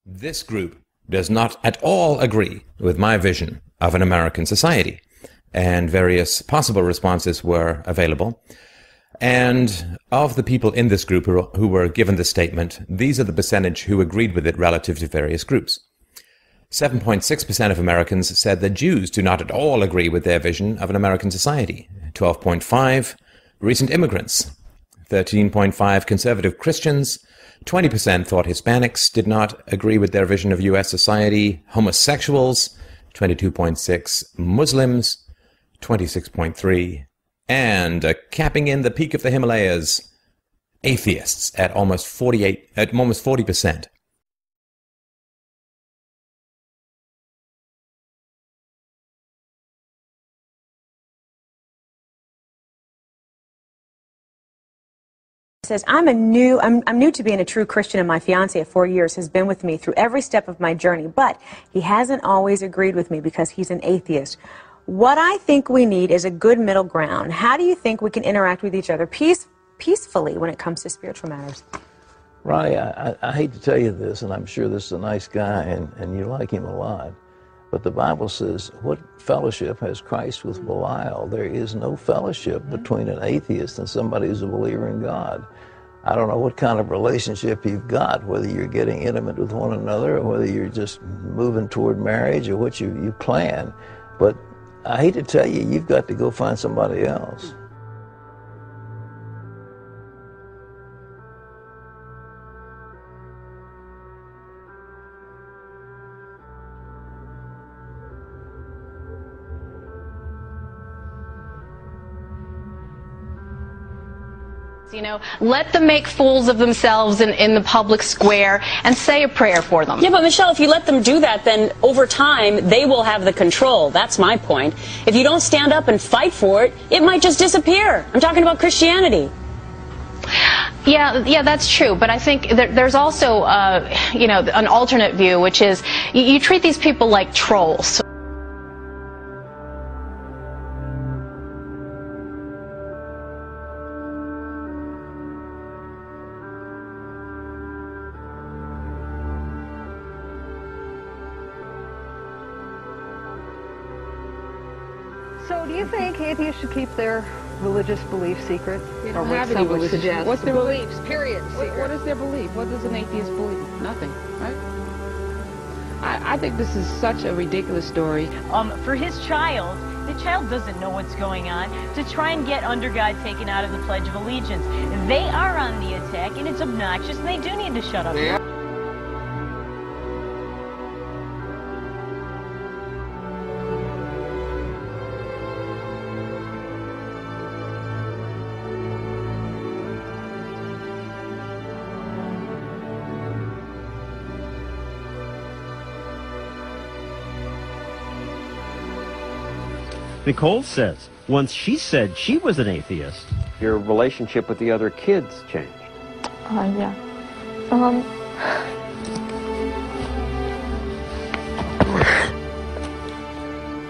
This group does not at all agree with my vision of an American society, and various possible responses were available. And of the people in this group who were given this statement, these are the percentage who agreed with it relative to various groups. 7.6% of Americans said that Jews do not at all agree with their vision of an American society. 12.5% recent immigrants. 13.5% conservative Christians. 20% thought Hispanics did not agree with their vision of U.S. society. Homosexuals. 22.6% Muslims. 26.3%. And capping in the peak of the Himalayas, atheists at almost 40%. Says, I'm new to being a true Christian, and my fiance of 4 years has been with me through every step of my journey, but he hasn't always agreed with me because he's an atheist. What I think we need is a good middle ground. How do you think we can interact with each other peacefully when it comes to spiritual matters? Ronnie, I hate to tell you this, and I'm sure this is a nice guy, and you like him a lot, but the Bible says, what fellowship has Christ with Belial? There is no fellowship between an atheist and somebody who's a believer in God. I don't know what kind of relationship you've got, whether you're getting intimate with one another or whether you're just moving toward marriage or what you plan, but I hate to tell you, you've got to go find somebody else. You know, let them make fools of themselves in the public square and say a prayer for them. Yeah, but Michelle, if you let them do that, then over time they will have the control. That's my point. If you don't stand up and fight for it, it might just disappear. I'm talking about Christianity. Yeah, that's true. But I think there's also, you know, an alternate view, which is you treat these people like trolls. So do you think atheists should keep their religious beliefs secret? They don't have any religious. What's their beliefs, period, What is their belief? What does an atheist believe? Nothing, right? I think this is such a ridiculous story. For his child, the child doesn't know what's going on, to try and get under God taken out of the Pledge of Allegiance. They are on the attack, and it's obnoxious, and they do need to shut up. Yeah. Nicole says once she said she was an atheist. Your relationship with the other kids changed. Yeah.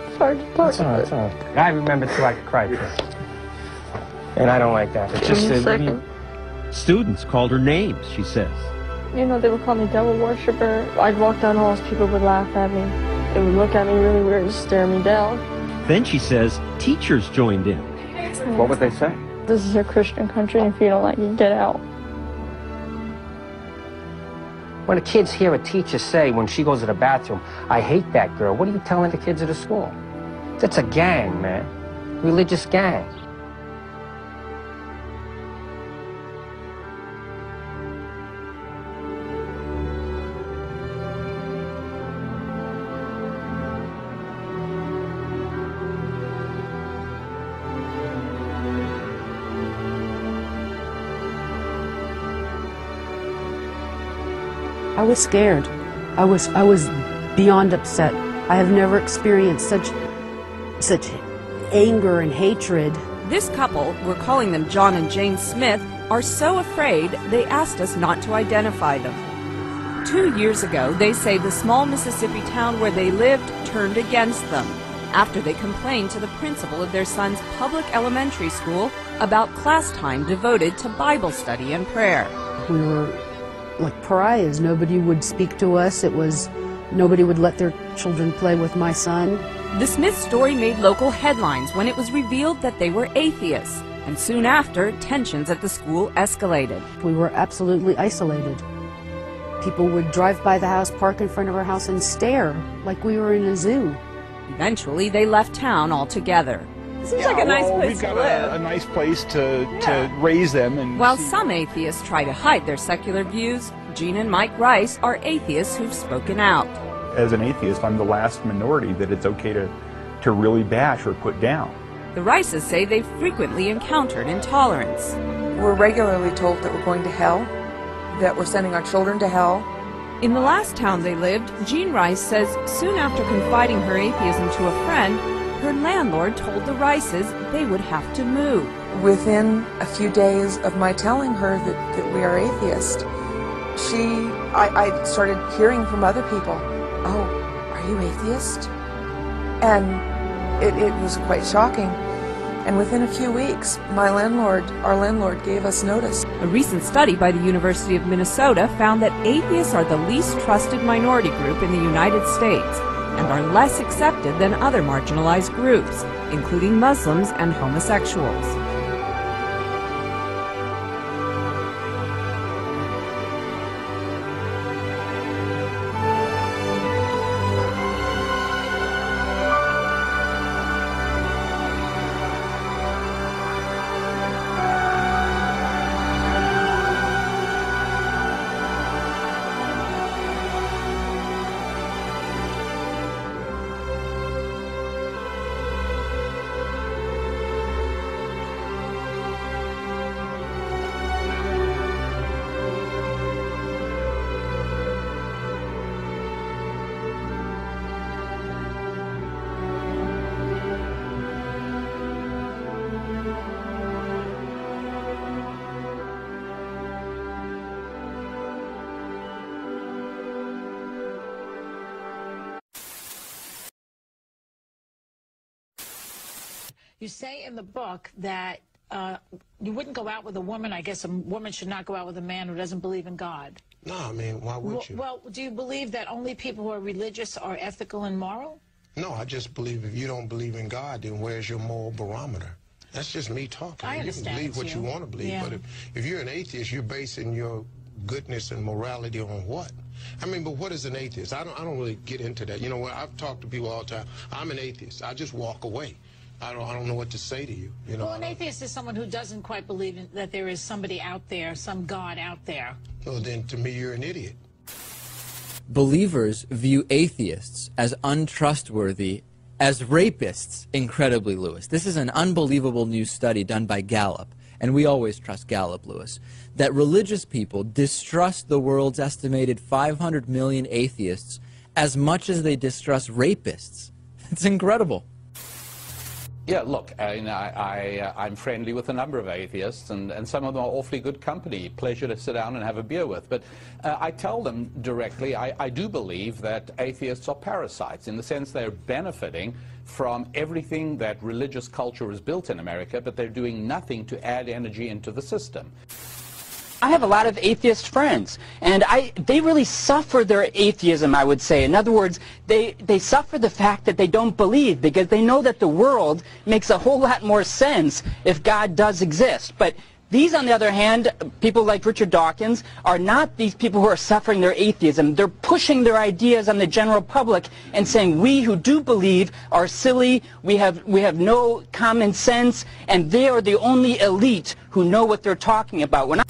It's hard to talk about. It's all right. I remember till I could cry. And I don't like that. It's just Students called her names, she says. You know, they would call me devil worshiper. I'd walk down halls, people would laugh at me. They would look at me really weird and stare me down. Then she says teachers joined in. What would they say? This is a Christian country, and if you don't like it, get out. when the kids hear a teacher say when she goes to the bathroom, I hate that girl, what are you telling the kids at the school? That's a gang, man. Religious gang. I was scared. I was beyond upset. I have never experienced such anger and hatred. This couple, we're calling them John and Jane Smith, are so afraid they asked us not to identify them. 2 years ago, they say the small Mississippi town where they lived turned against them after they complained to the principal of their son's public elementary school about class time devoted to Bible study and prayer. We were like pariahs. Nobody would speak to us. Nobody would let their children play with my son. The Smith story made local headlines when it was revealed that they were atheists. And soon after, tensions at the school escalated. We were absolutely isolated. People would drive by the house, park in front of our house, and stare like we were in a zoo. Eventually, they left town altogether. Seems like a nice place to live. We've got a nice place to raise them. And while some atheists try to hide their secular views, Gene and Mike Rice are atheists who've spoken out. As an atheist, I'm the last minority that it's okay to really bash or put down. The Rices say they've frequently encountered intolerance. We're regularly told that we're going to hell, that we're sending our children to hell. In the last town they lived, Jean Rice says soon after confiding her atheism to a friend, her landlord told the Rices they would have to move. Within a few days of my telling her that we are atheists, I started hearing from other people, "Oh, are you atheist?" And it was quite shocking. And within a few weeks, our landlord gave us notice. A recent study by the University of Minnesota found that atheists are the least trusted minority group in the United States and are less accepted than other marginalized groups, including Muslims and homosexuals. You say in the book that you wouldn't go out with a woman. I guess a woman should not go out with a man who doesn't believe in God. No, I mean, why would you? Well, do you believe that only people who are religious are ethical and moral? No, I just believe if you don't believe in God, then where's your moral barometer? That's just me talking. I understand. You can believe what you want to believe, yeah. But if you're an atheist, you're basing your goodness and morality on what? I mean, but what is an atheist? I don't really get into that. You know, when I've talked to people all the time, I'm an atheist. I just walk away. I don't know what to say to you. You know, well, an atheist is someone who doesn't quite believe that there is somebody out there, some God out there. Well, then to me, you're an idiot. Believers view atheists as untrustworthy, as rapists, incredibly, Lewis. This is an unbelievable new study done by Gallup, and we always trust Gallup, Lewis, that religious people distrust the world's estimated 500 million atheists as much as they distrust rapists. It's incredible. Yeah, look, I'm friendly with a number of atheists, and some of them are awfully good company, pleasure to sit down and have a beer with. But I tell them directly, I do believe that atheists are parasites, in the sense they're benefiting from everything that religious culture has built in America, but they're doing nothing to add energy into the system. I have a lot of atheist friends, and they really suffer their atheism, I would say. In other words, they suffer the fact that they don't believe, because they know that the world makes a whole lot more sense if God does exist. But these, on the other hand, people like Richard Dawkins, are not these people who are suffering their atheism. They're pushing their ideas on the general public and saying, we who do believe are silly, we have no common sense, and they are the only elite who know what they're talking about.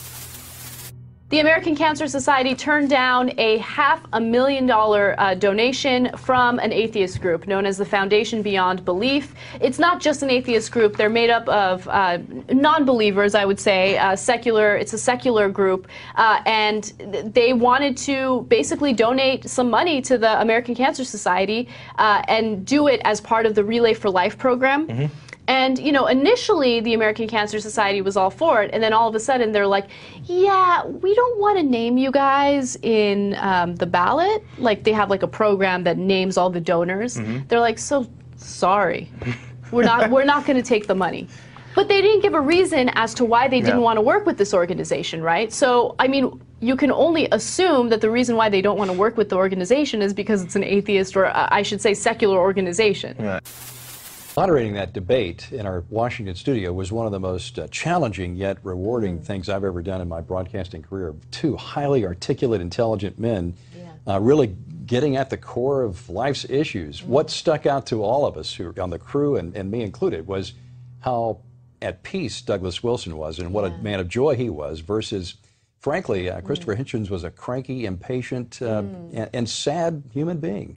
The American Cancer Society turned down a $500,000 donation from an atheist group known as the Foundation Beyond Belief. It's not just an atheist group. They're made up of non-believers, I would say. It's a secular group. And they wanted to basically donate some money to the American Cancer Society and do it as part of the Relay for Life program. Mm-hmm. And, you know, initially the American Cancer Society was all for it, and then all of a sudden they're like, yeah, we don't want to name you guys in the ballot. Like, they have like a program that names all the donors. Mm-hmm. They're like, so sorry, we're not going to take the money. But they didn't give a reason as to why they didn't want to work with this organization, right? So, I mean, you can only assume that the reason why they don't want to work with the organization is because it's an atheist, or I should say secular organization. Right. Moderating that debate in our Washington studio was one of the most challenging yet rewarding things I've ever done in my broadcasting career. Two highly articulate, intelligent men really getting at the core of life's issues. What stuck out to all of us who on the crew, and me included, was how at peace Douglas Wilson was and what a man of joy he was versus, frankly, Christopher Hitchens was a cranky, impatient, and sad human being.